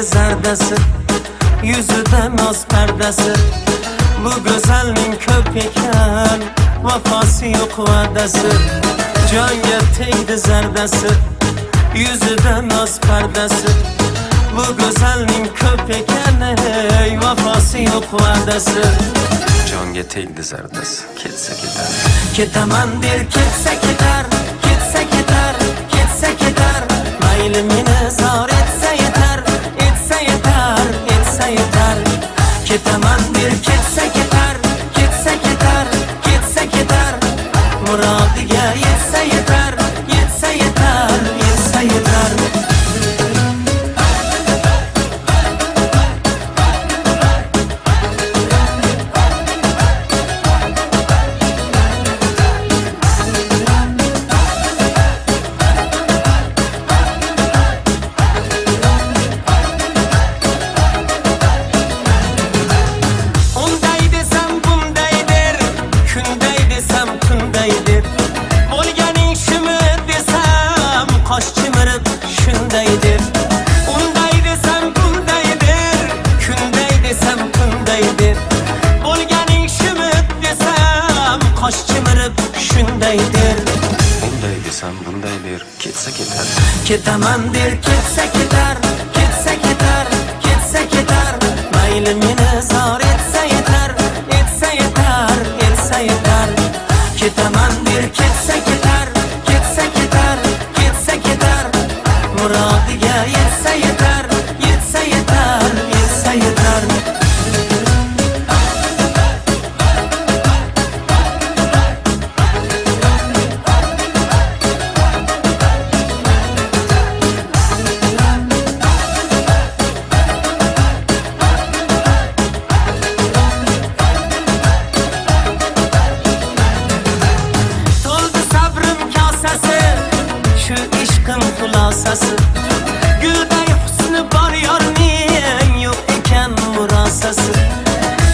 tegdi zardasi, yüzüde naz perdesi. Bu güzelliğin köp ekan, vafası yok vadesi. Canga tegdi zardasi, yüzüde naz perdesi. Bu güzelliğin köp ekan, vafası yok vadesi. Canga tegdi zardasi, ketsa ketar. Ketaman der, ketsa ketar, ketsa ketar, ketsa ketar. Mayli meni zor etse yeter, etse yeter, etse yeter. Ketaman der, ketsa ketar, ketsa ketar, ketsa ketar. Muradiga yetse yeter, yetse yeter, yetse yeter. Ketaman der, ketsa ketar, ketsa ketar, ketsa ketar. Mayli meni zor etse yeter, etse yeter, etse yeter. Ketaman der, ketsa ketar, ketsa ketar, ketsa ketar. Muradiga yetse yeter, yetse yeter, yetse yeter. Gülday husni bor yorning yo'q ekan murosasi.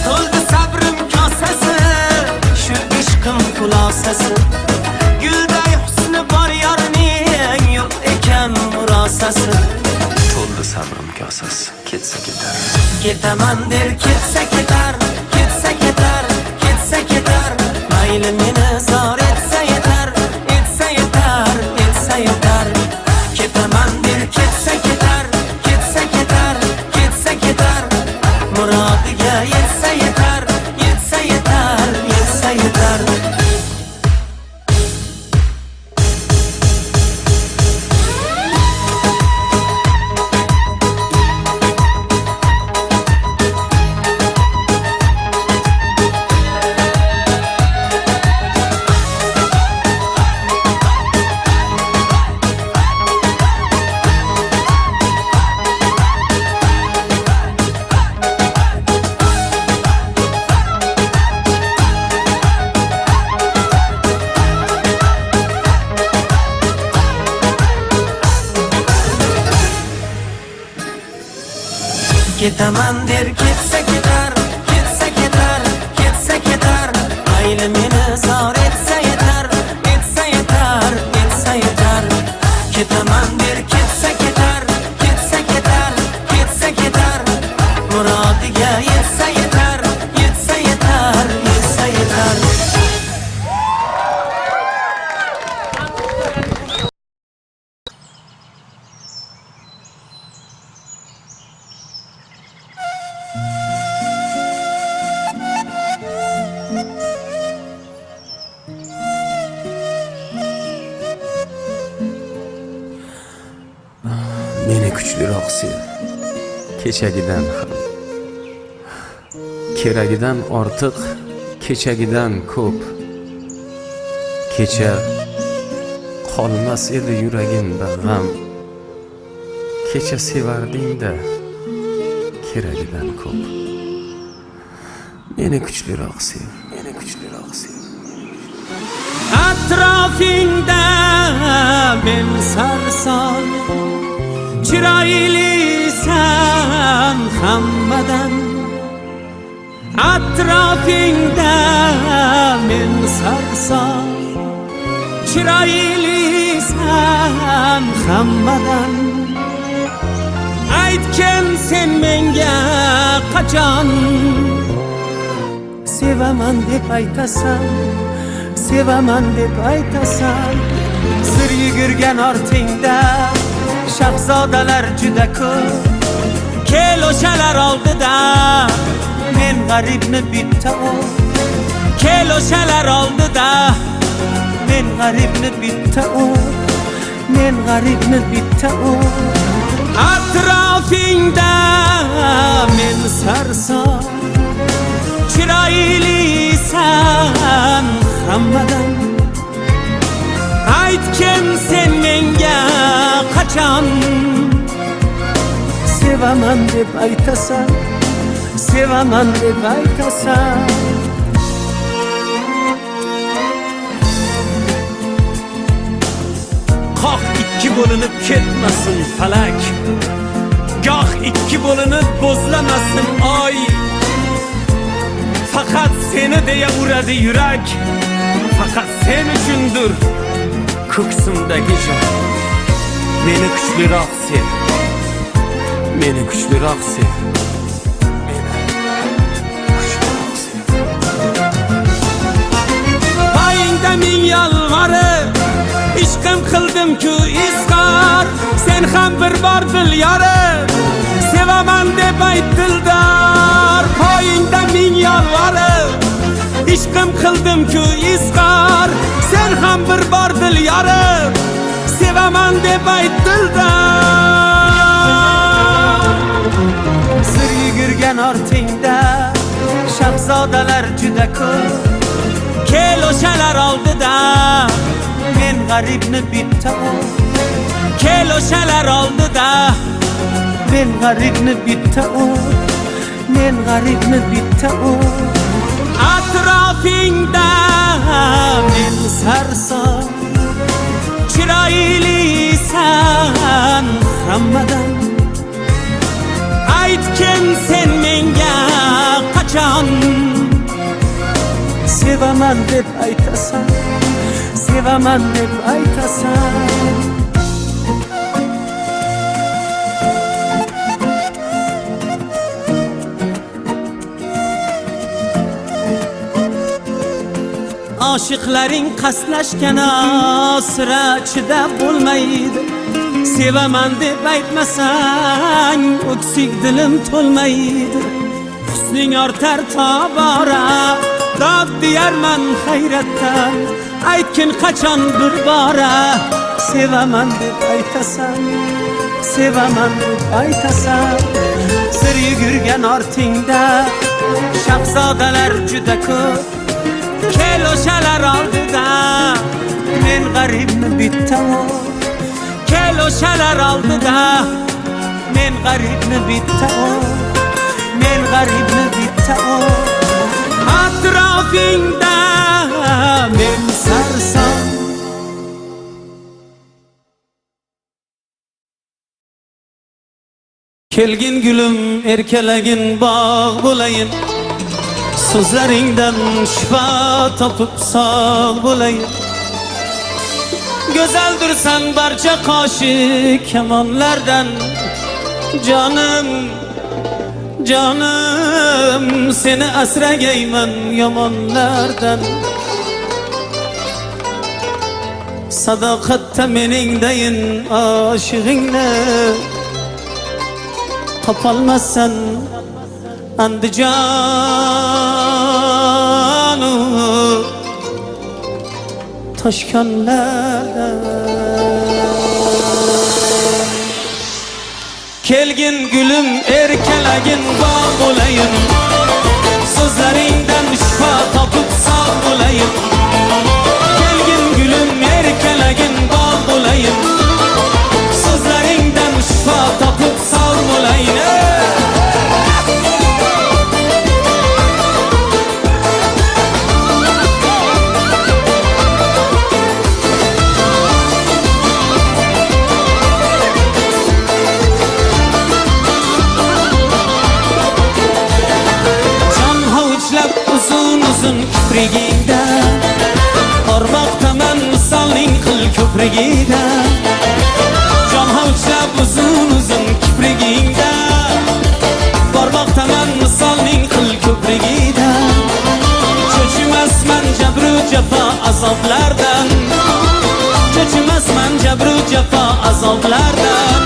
To'ldi sabrim kosasi, shu ishqim xulosasi. Gülday husni bor yorning yo'q ekan murosasi. To'ldi sabrim kosasi, ketsa ketar. Ketaman der, ketsa ketar, ketsa ketar, ketsa ketar. Mayli meni zor etse yeter, etse yeter, etse yeter. Ketaman der, ketsa ketar, ketsa ketar, ketsa ketar. Muradiga yetse yeter, yetse yeter, yetse yeter. Ketaman der, ketsa ketar, ketsa ketar, ketsa ketar. Mayli meni zor etse yeter, etse yeter, etse yeter. Ketaman der, ketsa ketar, ketsa ketar, ketsa ketar. Muradiga yetse yeter, yetse yeter, yetse yeter. Meni kuchliroq sev, kechagidan ham. Keragidan ortiq, kechagidan ko'p. Kecha qolmas edi yuragimda g'am. Kecha sevarding-da, keragidan ko'p. Meni kuchliroq sev, meni kuchliroq sev. Atrofingda men sarson, chiroylisan hammadan. Atrofingda men sarson, chiroylisan hammadan. Aytgan sen menga qachon sevaman deb aytasan, sevaman deb aytasan. Sir yugurgan ortingda shahzodalar juda ko'p. Kel o'shalar oldida men g'aribni bitta ol. Kel o'shalar oldida men g'aribni bitta ol. Men g'aribni bitta ol. Atrofingda men sarson, chiroylisan hammadan. Aytgin sen menga qachon sevaman deb aytasan, sevaman deb aytasan. Qoq ikki bo'linib ketmasin falak, goh ikki bo'linib bo'zlamasin oy. Faqat seni deya uradi yurak, faqat sen uchundir ko'ksimdagi jon. Meni kuchliroq sev, meni kuchliroq sev, meni kuchliroq sev. Payingda ming yolg'orib ishqim qildim-ku izhor, sen ham bir bor dil yorib sevaman deb ayt dildor. Poyingda ming yolg'orib ishqim qildim-ku izhor, sen ham bir bor dil yorib sevaman deb ayt dildor. Sir yugurgan ortingda shahzodalar juda ko'p. Kel o'shalar oldida men g'aribni bitta ol. Kel o'shalar oldida men g'aribni bitta ol. Men g'aribni bitta ol. Atrofingda men sarson, chiroylisan hammadan. Aytgin sen menga qachon sevaman deb aytasan, sevaman deb aytasan. Oshiqlaring qasdlashgan sira chidab bo'lmaydi. Sevaman deb aytmasang o'ksik dilim to'lmaydi. Husning ortar tobora, dod deyarman hayratdan. Aytgin qachon bir bora sevaman deb aytasan, sevaman deb aytasan. Sir yugurgan ortingda shahzodalar juda ko'p. Kel o'shalar oldida men g'aribni bitta ol. Kel o'shalar oldida men g'aribni bitta ol. Men g'aribni bitta ol. Atrofingda men sarson. Kelgin gulim erkalagin bog' bo'layin. So'zlaringdan shifo topib sog' bo'layin. Go'zaldirsan barcha qoshi kamonlardan. Jonim, jonim seni asragayman yomonlardan. Sadoqatda meningdayin oshig'ingni topolmassan Andijonu toshkonlarda. Kelgin gulim erkalagin bog' bo'layin. So'zlaringdan shifo topib sog' bo'layin. Kelgin gulim erkalagin bog' bo'layin. So'zlaringdan shifo topib sog' bo'layin. Uzun kiprigingda bormoqdaman misolning qil ko'prigida. Jon havchlab uzun kiprigingda jafo azoblardan, cho'chimasman jabru jafo azoblardan.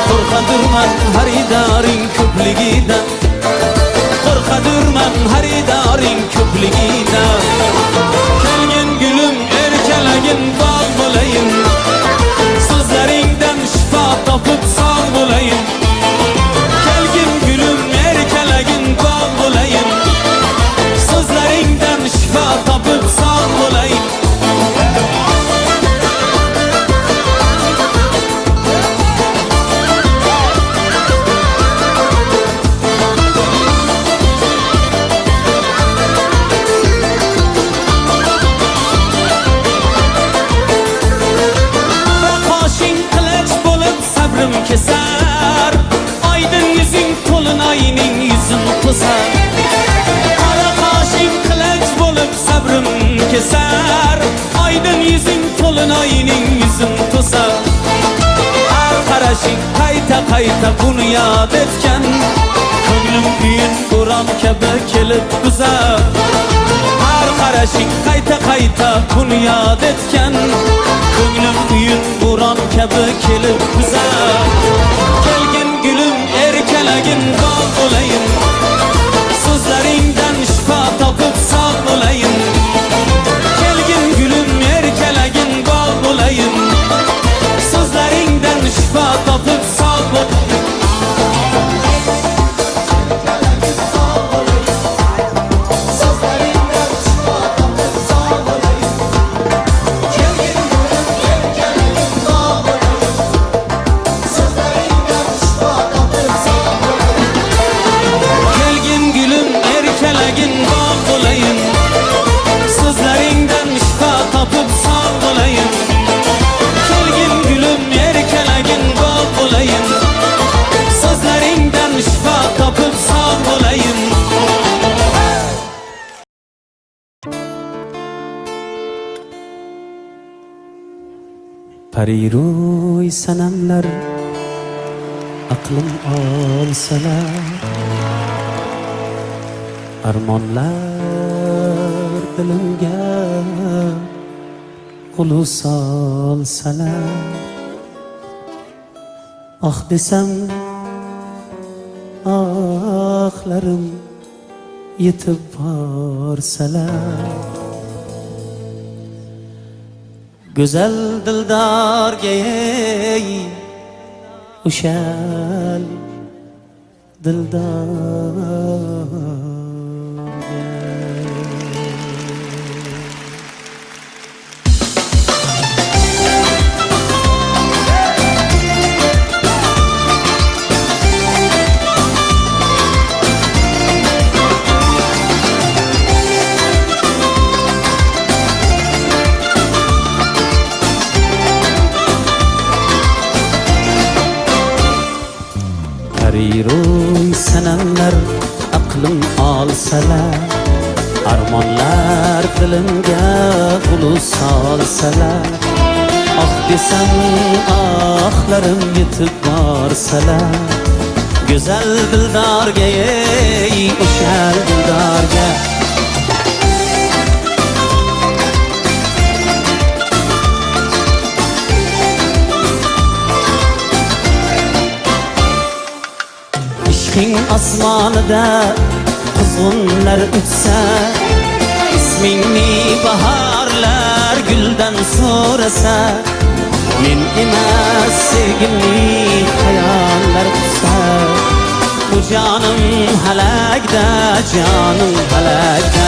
Qo'rqadurman xaridoring ko'pligidan, qo'rqadurman xaridoring ko'pligidan. Kelgin gulum erkalagin bog' bo'layin, so'zlaringdan shifo topib sog' bo'layin. Kelgin gulum erkalagin bog' bo'layin, so'zlaringdan shifo topib sog' bo'layin. Kesar, aydın yüzün tolun ayının yüzün tosar. Ara kaşın kılıç bulup sabrım keser, aydın yüzün tolun ayının yüzün tosar. Her karışın kayta kayta bunu yad etken, ko'nglim uyun buram kabi kelib buzar. Her karışın kayta kayta bunu yad etken, ko'nglim uyun buram kabi kelib buzar. Kelgin gülüm erkalagin bog' bo'layin, so'zlaringdan shifo topib sog' bo'layin. Kelgin gülüm erkalagin bog' bo'layin, so'zlaringdan shifo topib sog' bo'layin. Pariro'y sanamlar aqlim olsalar, armonlar dilimga qulus solsalar. Ah desam ohlarim yetib borsalar. Güzel dildarga ey o'shal dildorga. Pariro'y sanamlar aqlim olsalar, armonlar dilimga qulus solsalar. Ah desam ohlarim yetib borsalar. Go'zal dildorga ey o'shal dildorga. Ishqing osmonida quzg'unlar uchsa, ismingni bahorlar guldan so'rasa. Men emas sevgimni xayollar qutsa, bu jonim halakda, jonim halakda.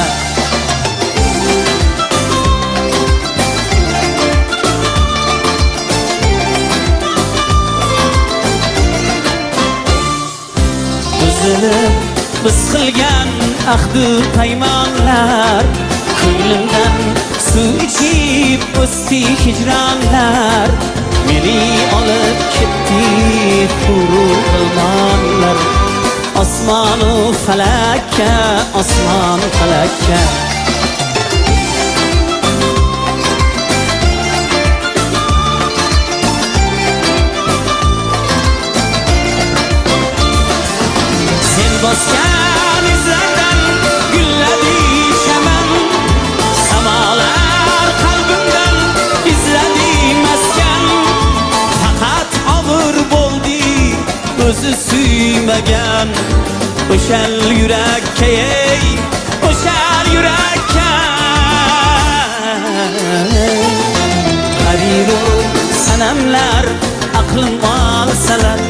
Biz qilgan ahdu paymonlar, ko'nglimdan suv ichib o'sdi hijronlar. Meni olib ketdi hurur qilmonlar, osmonu falakka, osmon falakka. bosgan izlardan gulladi chaman, samo o'shal yurakka ey o'shal yurakka g'aribu sanamlar aqlim olsalar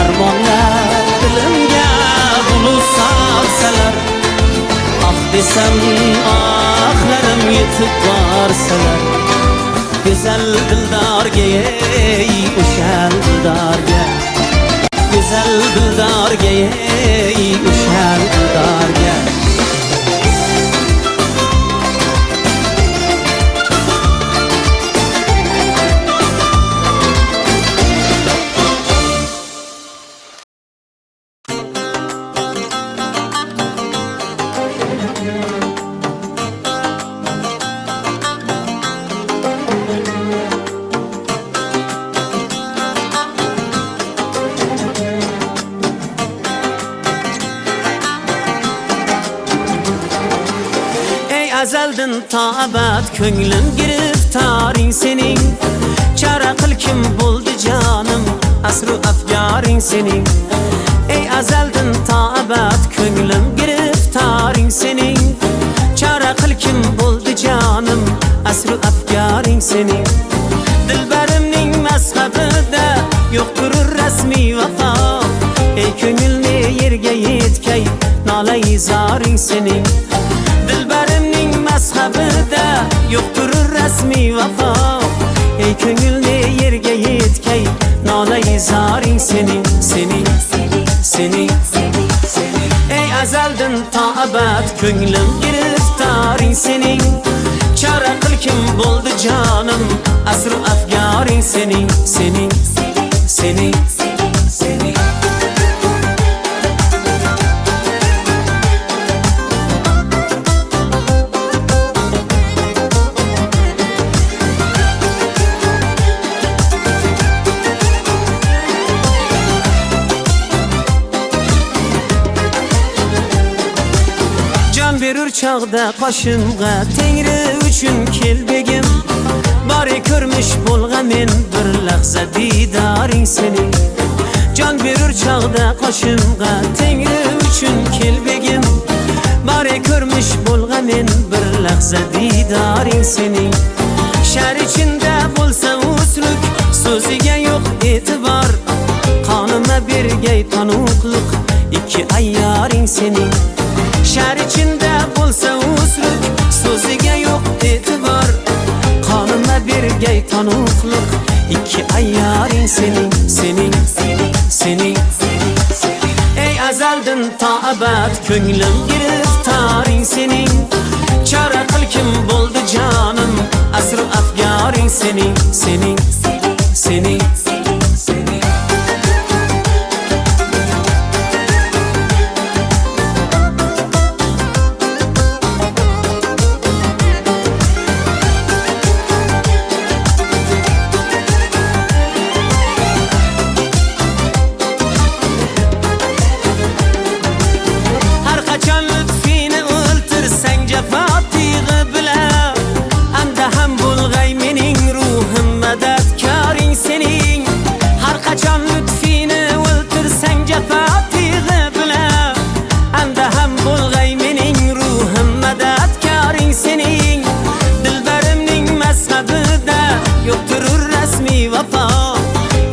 armonlar dilimga bulus solsalar ah desam ohlarim yetib borsalar go'zal dildorga ey o'shal dildorga güzel dildorga ey o'shal dildorga Azaldan ta abad ko'nglim giriftoring sening Chora qil kim bo'ldi jonim asru afgoring sening Ey azaldan ta abad ko'nglim giriftoring sening Chora qil kim bo'ldi jonim asru afgoring sening Dilbarimning mazhabida yo'qdir rasmiy vafo Ey ko'ngilni yerga yetkay nola izoring sening Dilbarimning mazhabida yo'qdir rasmiy vafo Ey ko'ngilni yerga yetkay nola izoring sening sening sening Ey azaldan ta abad ko'nglim giriftoring sening Chora qil kim bo'ldi jonim asru afgoring sening sening sening sening Berur çağda qoshimga tengri uchun kel begim Bari ko'rmish bo'lgan men bir lahza didoring sening Jon berur çağda qoshimga tengri uchun kel begim Bari ko'rmish bo'lgan men bir lahza didoring sening Shar ichida bo'lsa usluk so'ziga yo'q e'tibor Qonima bergay tanuqliq ikki ayyoring sening Shar ichida bo'lsa usluk so'ziga yo'q e'tibor Qonima bergay tanuqliq ikki ayyoring sening sening sening Ey azaldan ta abad ko'nglim giriftoring sening Chora qil kim bo'ldi jonim asru afgoring sening sening sening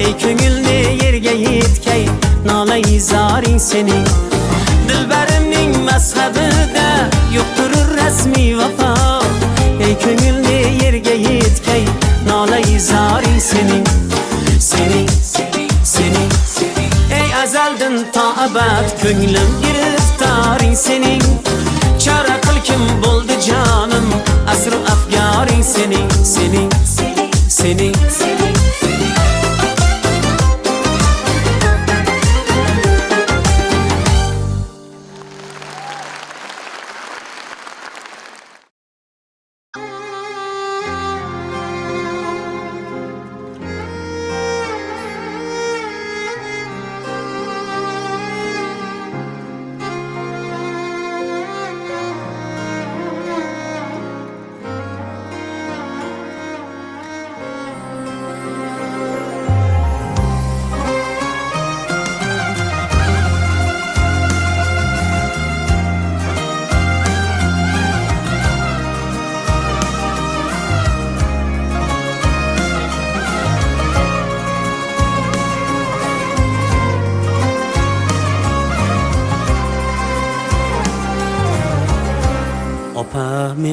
Ey ko'ngilni yerga yetkay nola izoring sening Dilbarimning mazhabida yo'qdir rasmiy vafo Ey ko'ngilni yerga yetkay nola izoring sening sening sening Ey azaldan ta abad ko'nglim giriftoring sening Chora qil kim bo'ldi jonim asru afgoring sening sening sening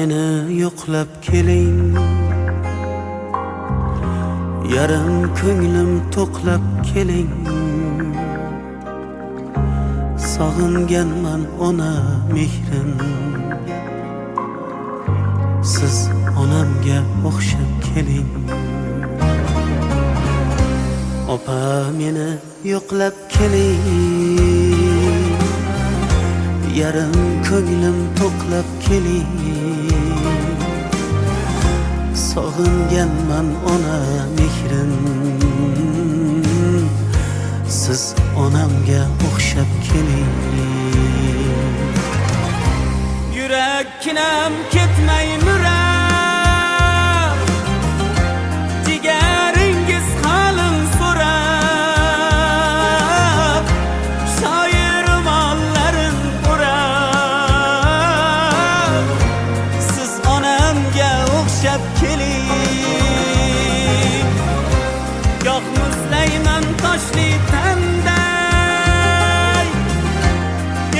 meni yo'qlab keling, yarim ko'nglim to'qlab keling. Sog'inganman ona mehrin, siz onamga o'xshab keling. Opa meni yo'qlab keling, yarim ko'nglim to'qlab keling. Sog'inganman ona mehrin, siz onamga o'xshab keling. Yurakkinam ketmay murar, jigaringiz qalin so'rab, shoir mollarin urab, siz onamga o'xshab keling. Yo'q muzlayman toshli tanday,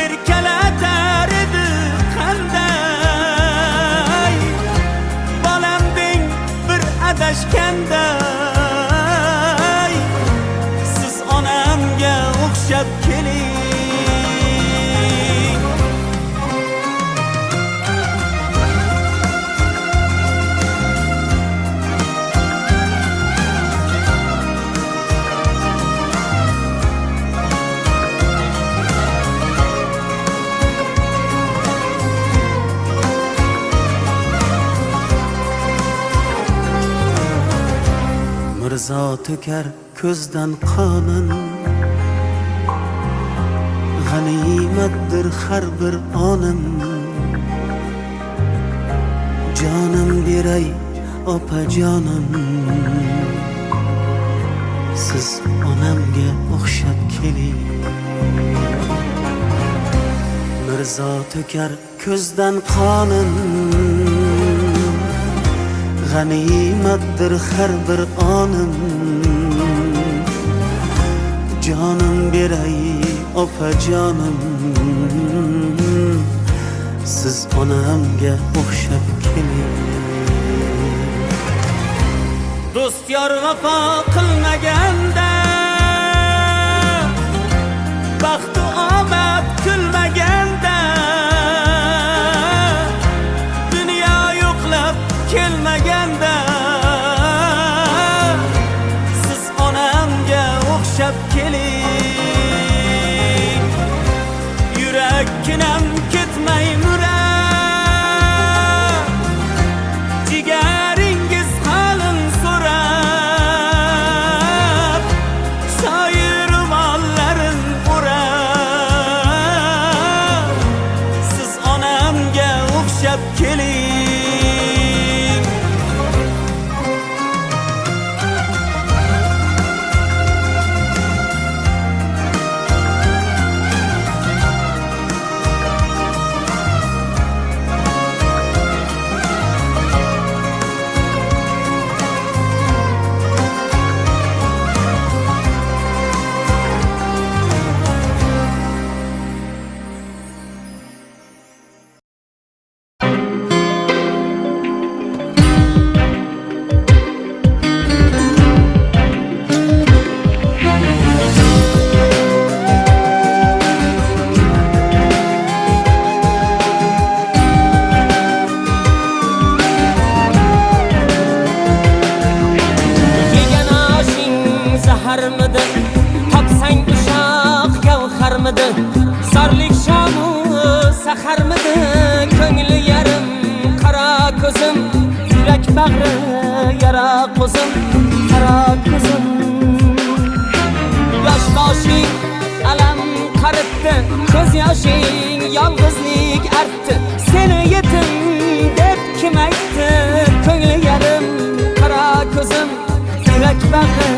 erkalatar edi qanday, bolamding bir adashganday, siz onamga o'xshab keling. Mirzo to'kar ko'zdan qonin, g'animatdir har bir onim. Jonim beray opa jonim, siz onamga o'xshab keling. Mirzo to'kar ko'zdan qonin, g'animatdir har bir onim. Jonim beray opa jonim, siz onamga o'xshab keling. Do'st yor vafo qilmaganda, baxtu omad kulmaganda, dunyo yo'qlab kelmaganda, siz onamga o'xshab keling. Yurakkinam ketmay murar, jigaringiz qalin so'rab, shoir mollarin urab, siz onamga o'xshab keling. Zaharmidi, topsang ushaq gavharmidi, sarlik shamu saharmidi, ko'ngli yarim qara ko'zim, yurak bag'ri yara qo'zim, qara ko'zim. Yosh boshing alam qaritdi, ko'z yoshing yolg'izlik artdi, seni yetim deb kim aytdi, ko'ngli yarim qara ko'zim, yurak bag'ri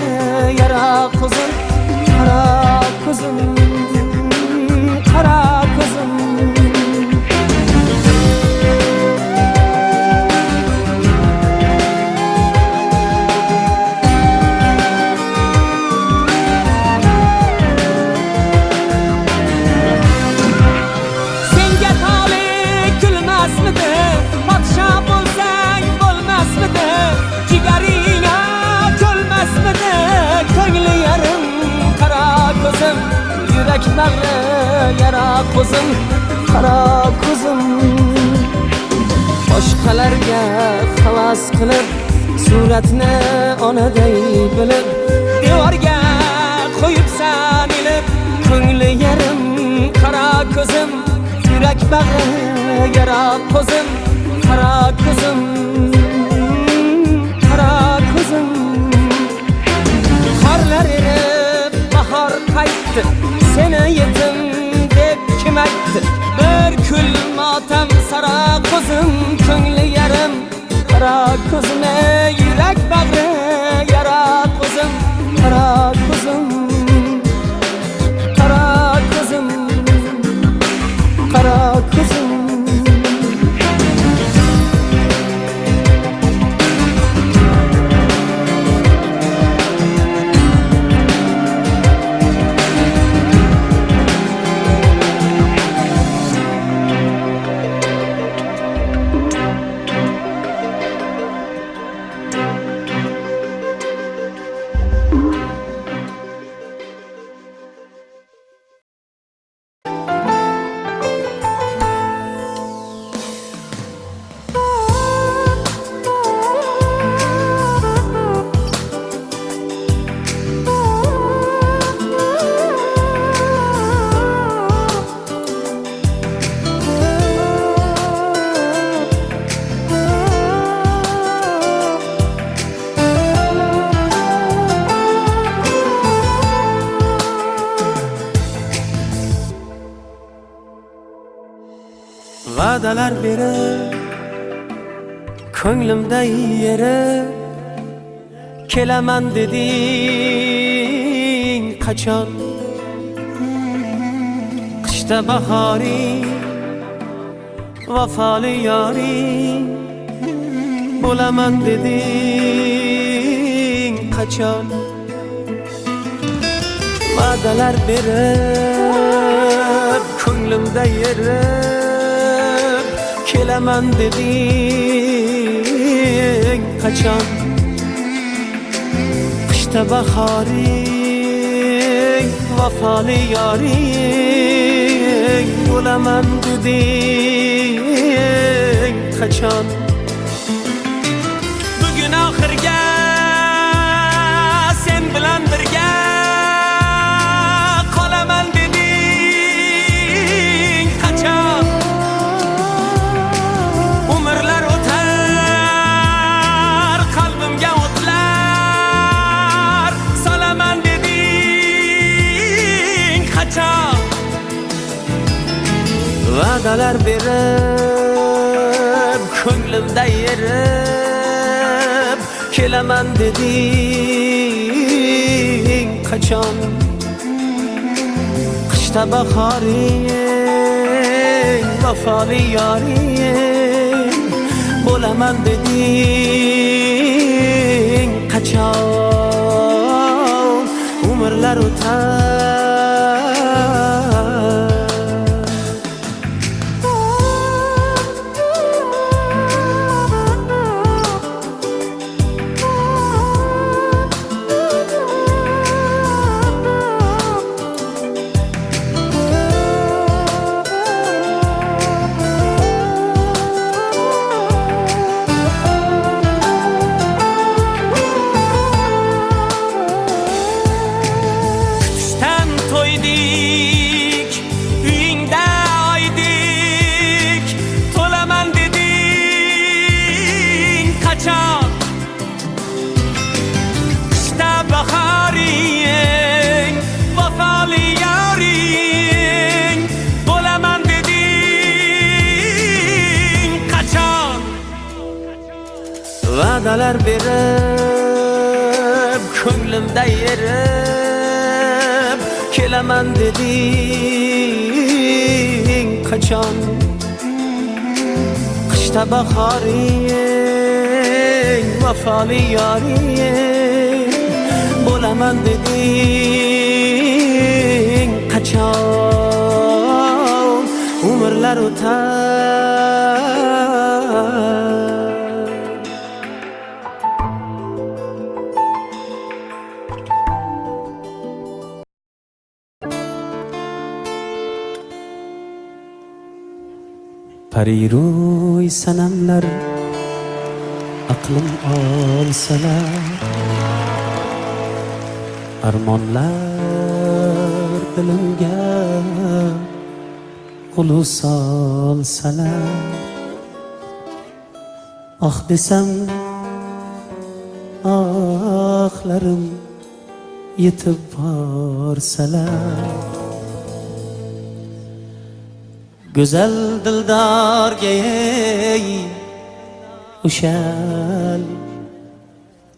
yara ko'zim, qara ko'zim, qara ko'zim. Senga tolik yurak bag'ri yara ko'zim, qara ko'zim. Boshqalarga havas qilib, suratni onaday bilib, devorga qo'yibsan ilib, ko'ngli yarim, qara ko'zim, yurak bag'ri yara ko'zim, qara ko'zim, qara ko'zim. Qorlar erib, bahor qaytdi, seni yetim deb kim aytdi? Bir kul motam sara ko'zim, ko'ngli yarim, qara ko'zim, yurak bag'ri yara ko'zim, qara ko'zim, qara ko'zim, qara ko'zim. Va'dalar berib, ko'nglimda yeri, kelaman deding qachon? Qishda bahoring, vafoli yoring, bo'laman deding qachon? Va'dalar berib, ko'nglimda yeri, kelaman deding qachon? Qishda bahoring, vafoli yoring, bo'laman deding qachon? Bugun oxirga sen bilan birga qolaman deding qachon? Umrlar o'tar, qalbimga o'tlar solaman deding qachon? Va'dalar berib, ko'nglimda yerib, kelaman deding qachon? Qishda bahoring, vafoli yoring, bo'laman deding qachon? Umrlar o'tar. Va'dalar berib, ko'nglimda yerib, kelaman deding qachon? Qishda bahoring, vafoli yoring, bo'laman deding qachon? Umrlar o'tar. Pariro'y sanamlar aqlim olsalar, armonlar dilimga qulus solsalar, ah desam ohlarim yetib borsalar, go'zal dildorga ey o'shal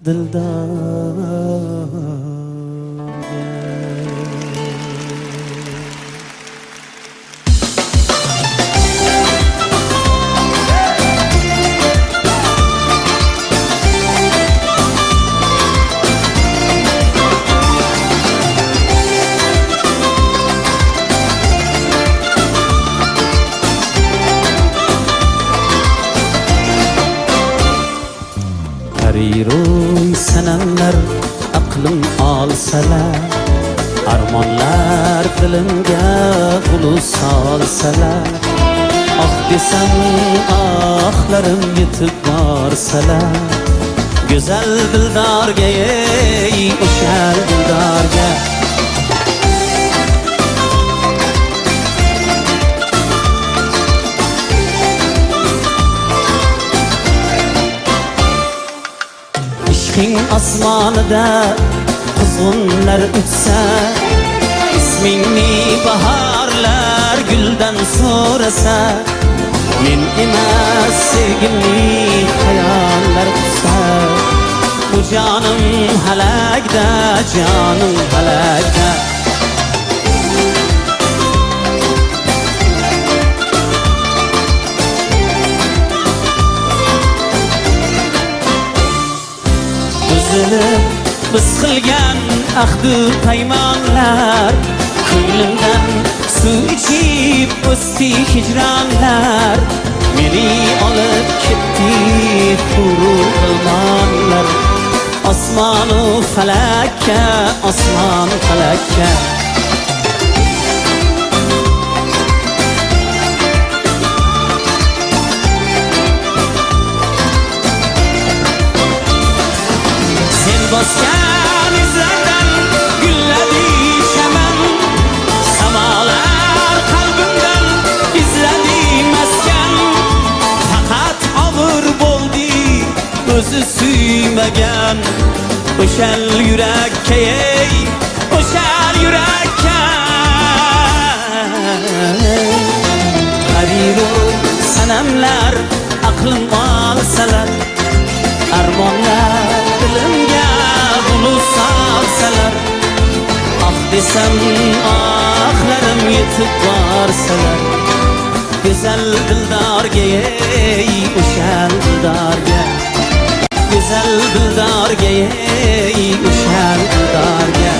dildorga. Pariro'y sanamlar aqlim olsalar, armonlar dilimga qulus solsalar, ah desam ohlarim yetib borsalar, go'zal dildorga ey o'shal dildorga. Ishqing osmonida quzg'unlar uchsa, ismingni bahorlar guldan so'rasa, men emas sevgimni xayollar qutsa, bu jonim halakda, jonim halakda. Biz qilgan ahdu paymonlar, ko'nglimdan suv ichib o'sdi hijronlar, meni olib ketdi hurur qilmonlar, osmonu falakka, osmon falakka. Bosgan izlardan gulladi chaman, samolar qalbimdan izladi maskan, faqat og'ir bo'ldi o'zi suymagan, o'shal yurakka ey o'shal yurakka. Pariro'y sanamlar aqlim olsalar, armonlar dilimga qulus solsalar, ah desam ohlarim yetib borsalar, go'zal dildorga ey o'shal dildorga, go'zal dildorga ey o'shal dildorga.